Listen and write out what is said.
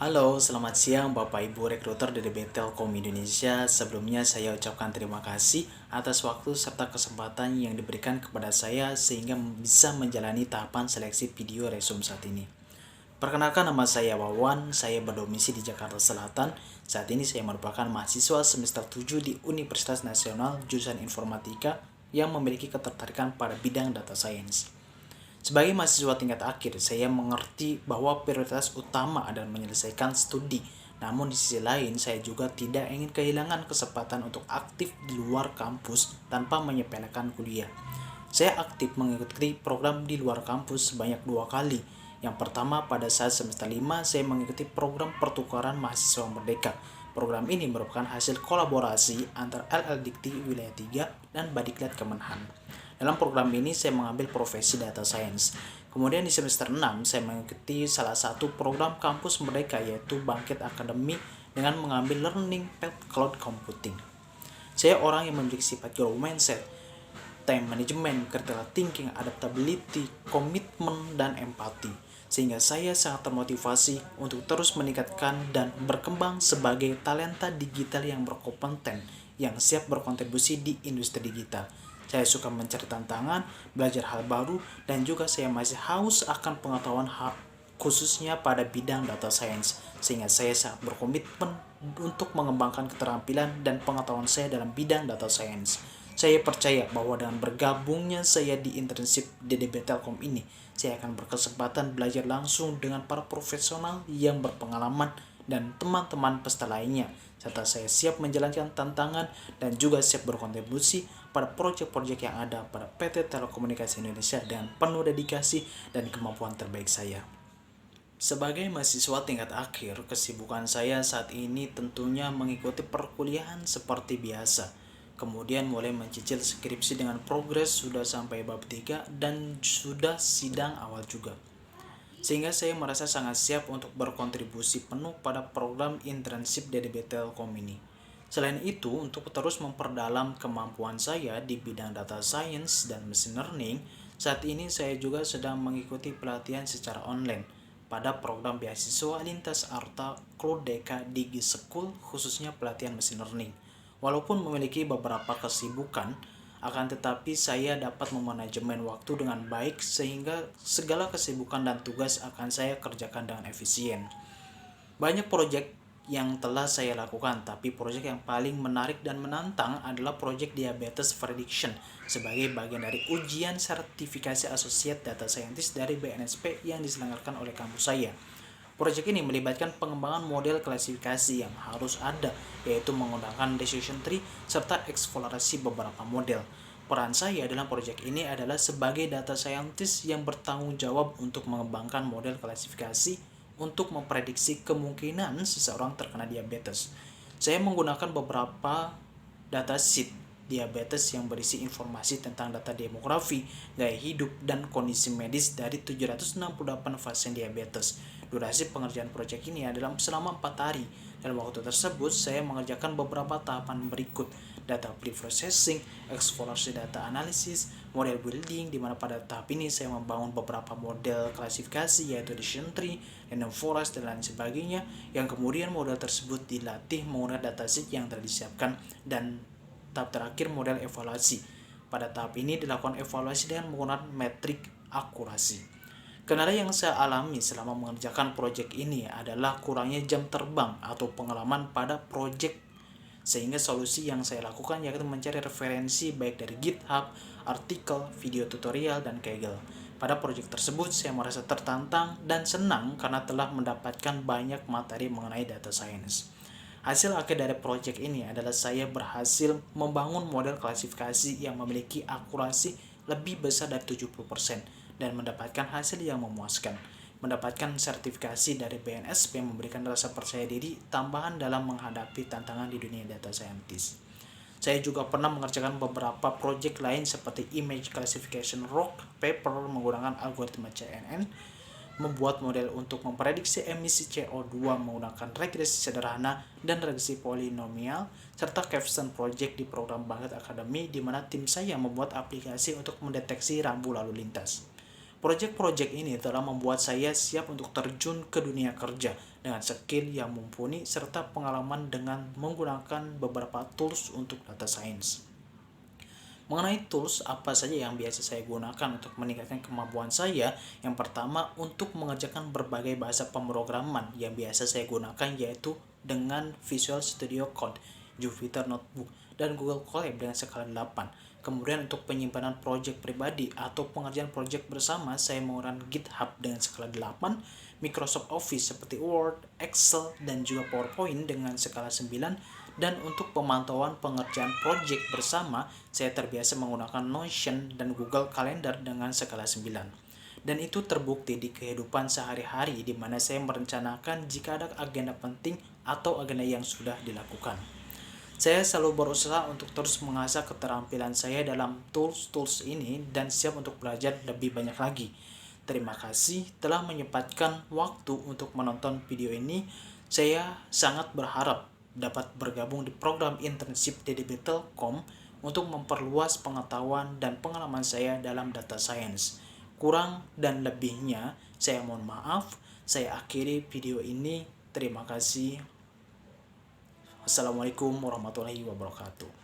Halo, selamat siang Bapak Ibu rekruter DDB Telkom Indonesia. Sebelumnya saya ucapkan terima kasih atas waktu serta kesempatan yang diberikan kepada saya sehingga bisa menjalani tahapan seleksi video resume saat ini. Perkenalkan, nama saya Wawan, saya berdomisili di Jakarta Selatan. Saat ini saya merupakan mahasiswa semester 7 di Universitas Nasional jurusan Informatika yang memiliki ketertarikan pada bidang data science. Sebagai mahasiswa tingkat akhir, saya mengerti bahwa prioritas utama adalah menyelesaikan studi. Namun di sisi lain, saya juga tidak ingin kehilangan kesempatan untuk aktif di luar kampus tanpa menyepelekan kuliah. Saya aktif mengikuti program di luar kampus sebanyak 2 kali. Yang pertama, pada saat semester 5, saya mengikuti program pertukaran mahasiswa merdeka. Program ini merupakan hasil kolaborasi antara LL Wilayah 3 dan Badiklat Kemenhan. Dalam program ini saya mengambil profesi data science. Kemudian di semester 6 saya mengikuti salah satu program kampus mereka yaitu Bangkit Academy dengan mengambil learning path cloud computing. Saya orang yang memiliki sifat growth mindset, time management, critical thinking, adaptability, komitmen, dan empati. Sehingga saya sangat termotivasi untuk terus meningkatkan dan berkembang sebagai talenta digital yang berkompeten, yang siap berkontribusi di industri digital. Saya suka mencari tantangan, belajar hal baru, dan juga saya masih haus akan pengetahuan khususnya pada bidang data science, sehingga saya sangat berkomitmen untuk mengembangkan keterampilan dan pengetahuan saya dalam bidang data science. Saya percaya bahwa dengan bergabungnya saya di internship DDB Telkom ini, saya akan berkesempatan belajar langsung dengan para profesional yang berpengalaman dan teman-teman peserta lainnya, serta saya siap menjalankan tantangan dan juga siap berkontribusi pada proyek-proyek yang ada pada PT Telekomunikasi Indonesia dengan penuh dedikasi dan kemampuan terbaik saya. Sebagai mahasiswa tingkat akhir, kesibukan saya saat ini tentunya mengikuti perkuliahan seperti biasa. Kemudian mulai mencicil skripsi dengan progres sudah sampai bab 3 dan sudah sidang awal juga. Sehingga saya merasa sangat siap untuk berkontribusi penuh pada program internship DDB Telkom ini. Selain itu, untuk terus memperdalam kemampuan saya di bidang data science dan machine learning, saat ini saya juga sedang mengikuti pelatihan secara online pada program beasiswa lintas Arta Klodeka Digi School khususnya pelatihan machine learning. Walaupun memiliki beberapa kesibukan, akan tetapi saya dapat memanajemen waktu dengan baik sehingga segala kesibukan dan tugas akan saya kerjakan dengan efisien. Banyak proyek yang telah saya lakukan, tapi proyek yang paling menarik dan menantang adalah proyek Diabetes Prediction sebagai bagian dari ujian sertifikasi Associate Data Scientist dari BNSP yang diselenggarakan oleh kampus saya. Proyek ini melibatkan pengembangan model klasifikasi yang harus ada, yaitu menggunakan decision tree serta eksplorasi beberapa model. Peran saya dalam proyek ini adalah sebagai data scientist yang bertanggung jawab untuk mengembangkan model klasifikasi untuk memprediksi kemungkinan seseorang terkena diabetes. Saya menggunakan beberapa dataset diabetes yang berisi informasi tentang data demografi, gaya hidup, dan kondisi medis dari 768 pasien diabetes. Durasi pengerjaan proyek ini adalah selama 4 hari. Dalam waktu tersebut, saya mengerjakan beberapa tahapan berikut: data preprocessing, eksplorasi data analisis, model building, di mana pada tahap ini saya membangun beberapa model klasifikasi yaitu decision tree, random forest, dan lain sebagainya, yang kemudian model tersebut dilatih menggunakan dataset yang telah disiapkan. Dan tahap terakhir, model evaluasi. Pada tahap ini dilakukan evaluasi dengan menggunakan metrik akurasi. Kendala yang saya alami selama mengerjakan proyek ini adalah kurangnya jam terbang atau pengalaman pada proyek, sehingga solusi yang saya lakukan yaitu mencari referensi baik dari GitHub, artikel, video tutorial, dan Kaggle. Pada proyek tersebut saya merasa tertantang dan senang karena telah mendapatkan banyak materi mengenai data science. Hasil akhir dari proyek ini adalah saya berhasil membangun model klasifikasi yang memiliki akurasi lebih besar dari 70% dan mendapatkan hasil yang memuaskan. Mendapatkan sertifikasi dari BNSP memberikan rasa percaya diri tambahan dalam menghadapi tantangan di dunia data scientist. Saya juga pernah mengerjakan beberapa proyek lain seperti image classification rock paper menggunakan algoritma CNN, membuat model untuk memprediksi emisi CO2 menggunakan regresi sederhana dan regresi polinomial, serta capstone project di program Bangkit Academy di mana tim saya membuat aplikasi untuk mendeteksi rambu lalu lintas. Project-project ini telah membuat saya siap untuk terjun ke dunia kerja dengan skill yang mumpuni serta pengalaman dengan menggunakan beberapa tools untuk data science. Mengenai tools apa saja yang biasa saya gunakan untuk meningkatkan kemampuan saya, yang pertama untuk mengerjakan berbagai bahasa pemrograman yang biasa saya gunakan yaitu dengan Visual Studio Code, Jupyter Notebook, dan Google Colab dengan skala 8. Kemudian untuk penyimpanan project pribadi atau pengerjaan project bersama, saya menggunakan GitHub dengan skala 8, Microsoft Office seperti Word, Excel, dan juga PowerPoint dengan skala 9, dan untuk pemantauan pengerjaan project bersama, saya terbiasa menggunakan Notion dan Google Calendar dengan skala 9. Dan itu terbukti di kehidupan sehari-hari di mana saya merencanakan jika ada agenda penting atau agenda yang sudah dilakukan. Saya selalu berusaha untuk terus mengasah keterampilan saya dalam tools-tools ini dan siap untuk belajar lebih banyak lagi. Terima kasih telah menyempatkan waktu untuk menonton video ini. Saya sangat berharap dapat bergabung di program internship DDB Telkom untuk memperluas pengetahuan dan pengalaman saya dalam data science. Kurang dan lebihnya, saya mohon maaf. Saya akhiri video ini. Terima kasih. Assalamualaikum warahmatullahi wabarakatuh.